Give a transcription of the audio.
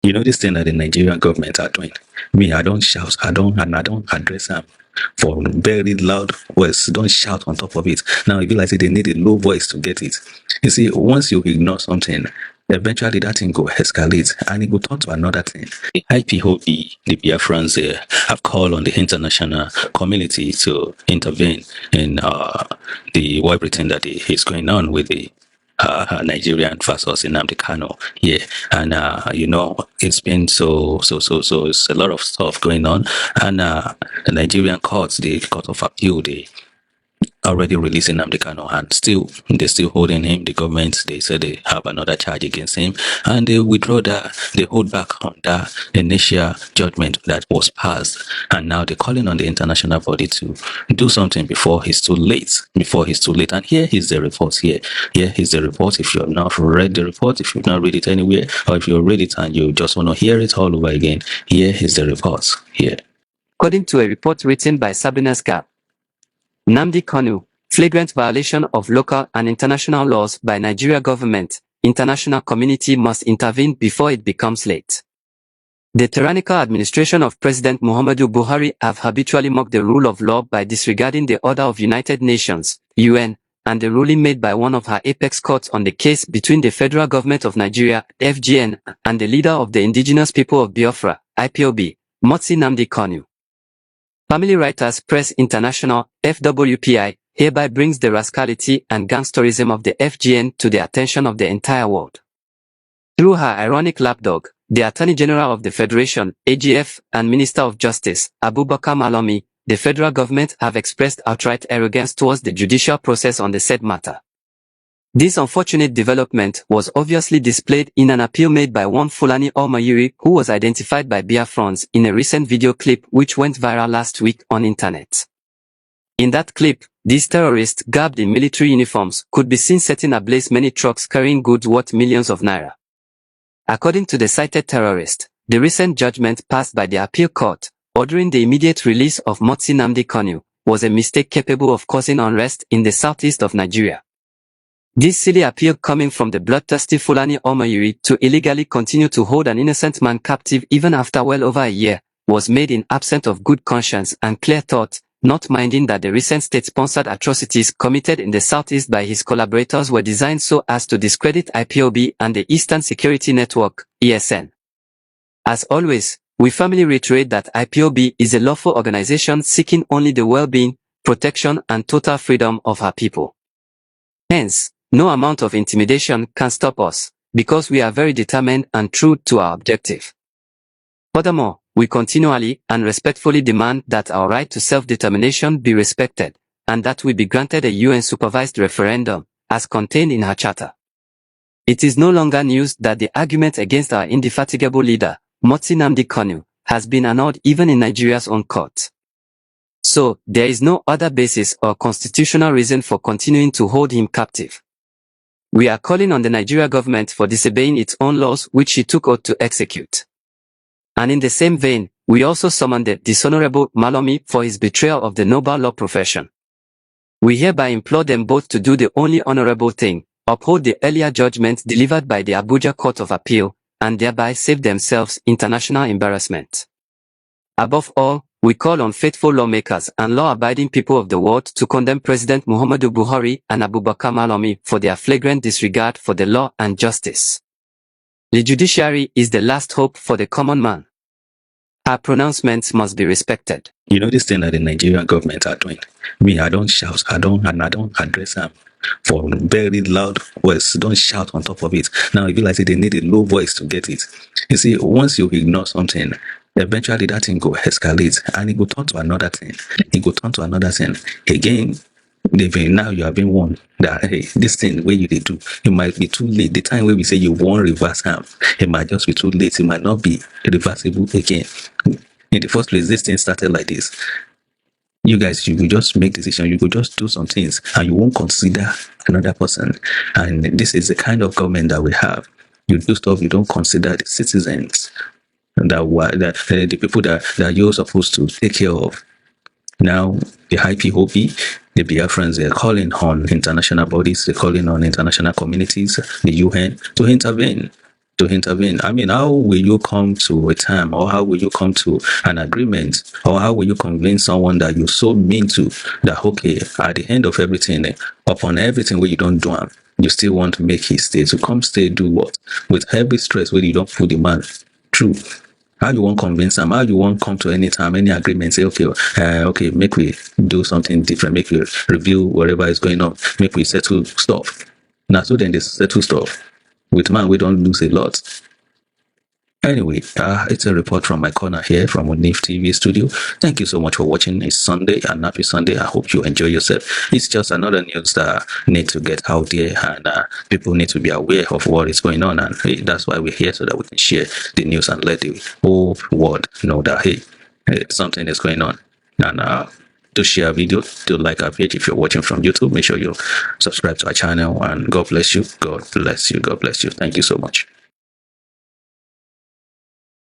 This thing that the Nigerian government are doing. Me, I don't shout, I don't address them for very loud voice. Don't shout on top of it. Now, if you like, say they need a low voice to get it. You see, once you ignore something, eventually that thing go escalate and it will turn to another thing. The IPOB, the Biafrans, have called on the international community to intervene in the everything that is going on with the Nigerian versus Nnamdi Kanu. Yeah, and it's been so. It's a lot of stuff going on, and the Nigerian courts, the Court of Appeal, they already releasing Nnamdi Kanu, and they're still holding him. The government, they said they have another charge against him, and they they hold back on that initial judgment that was passed, and now they're calling on the international body to do something before it's too late. And here is the report. Here is the report. If you've not read the report, if you've not read it anywhere, or if you read it and you just want to hear it all over again, here is the report. Here. According to a report written by Sabrina Scarp, Nnamdi Kanu, flagrant violation of local and international laws by Nigeria government, international community must intervene before it becomes late. The tyrannical administration of President Muhammadu Buhari have habitually mocked the rule of law by disregarding the order of United Nations, UN, and the ruling made by one of her apex courts on the case between the federal government of Nigeria, FGN, and the leader of the indigenous people of Biafra, IPOB, Motsi Nnamdi Kanu. Family Writers Press International, FWPI, hereby brings the rascality and gangsterism of the FGN to the attention of the entire world. Through her ironic lapdog, the Attorney General of the Federation, AGF, and Minister of Justice, Abubakar Malami, the federal government have expressed outright arrogance towards the judicial process on the said matter. This unfortunate development was obviously displayed in an appeal made by one Fulani Almayiri who was identified by Biafrans in a recent video clip which went viral last week on internet. In that clip, these terrorists garbed in military uniforms could be seen setting ablaze many trucks carrying goods worth millions of naira. According to the cited terrorist, the recent judgment passed by the appeal court, ordering the immediate release of Motsi Nnamdi Kanu, was a mistake capable of causing unrest in the southeast of Nigeria. This silly appeal coming from the bloodthirsty Fulani Almayiri to illegally continue to hold an innocent man captive even after well over a year, was made in absence of good conscience and clear thought, not minding that the recent state-sponsored atrocities committed in the southeast by his collaborators were designed so as to discredit IPOB and the Eastern Security Network, ESN. As always, we firmly reiterate that IPOB is a lawful organization seeking only the well-being, protection and total freedom of her people. Hence, no amount of intimidation can stop us, because we are very determined and true to our objective. Furthermore, we continually and respectfully demand that our right to self-determination be respected, and that we be granted a UN-supervised referendum, as contained in her charter. It is no longer news that the argument against our indefatigable leader, Motsi Nnamdi Kanu, has been annulled even in Nigeria's own court. So, there is no other basis or constitutional reason for continuing to hold him captive. We are calling on the Nigeria government for disobeying its own laws which she took oath to execute. And in the same vein, we also summon the dishonorable Malami for his betrayal of the noble law profession. We hereby implore them both to do the only honorable thing, uphold the earlier judgment delivered by the Abuja Court of Appeal, and thereby save themselves international embarrassment. Above all, we call on faithful lawmakers and law-abiding people of the world to condemn President Muhammadu Buhari and Abubakar Malami for their flagrant disregard for the law and justice. The judiciary is the last hope for the common man. Her pronouncements must be respected. This thing that the Nigerian government are doing. Me, I don't shout, I don't address them for very loud voice. Don't shout on top of it. Now, if you like, say they need a low voice to get it. You see, once you ignore something, eventually that thing will escalate and it will turn to another thing. Again, now you have been warned that, hey, this thing where you do, it might be too late. The time where we say you won't reverse harm, it might just be too late. It might not be reversible again. In the first place, this thing started like this. You guys, you will just make decisions, you will just do some things, and you won't consider another person. And this is the kind of government that we have. You do stuff, you don't consider the citizens, the people that you're supposed to take care of. Now, the IPOB, the Biafrans, they're calling on international bodies, they're calling on international communities, the UN, to intervene. to intervene. I mean, how will you come to a time, or how will you come to an agreement, or how will you convince someone that you're so mean to that, okay, at the end of everything, upon everything where you don't do am, you still want to make his stay, to come stay, do what? With heavy stress where you don't put the man through. How you want convince them? How you want come to any time, any agreement? Say, okay, make we do something different. Make we review whatever is going on. Make we settle stuff. Now, so then they settle stuff. With man, we don't lose a lot. Anyway, it's a report from my corner here from Unif TV studio. Thank you so much for watching. It's Sunday, and happy Sunday. I hope you enjoy yourself. It's just another news that need to get out there, and people need to be aware of what is going on. And hey, that's why we're here, so that we can share the news and let the whole world know that, hey, something is going on. And to share a video, to like our page. If you're watching from YouTube, make sure you subscribe to our channel, and God bless you. God bless you. God bless you. Thank you so much.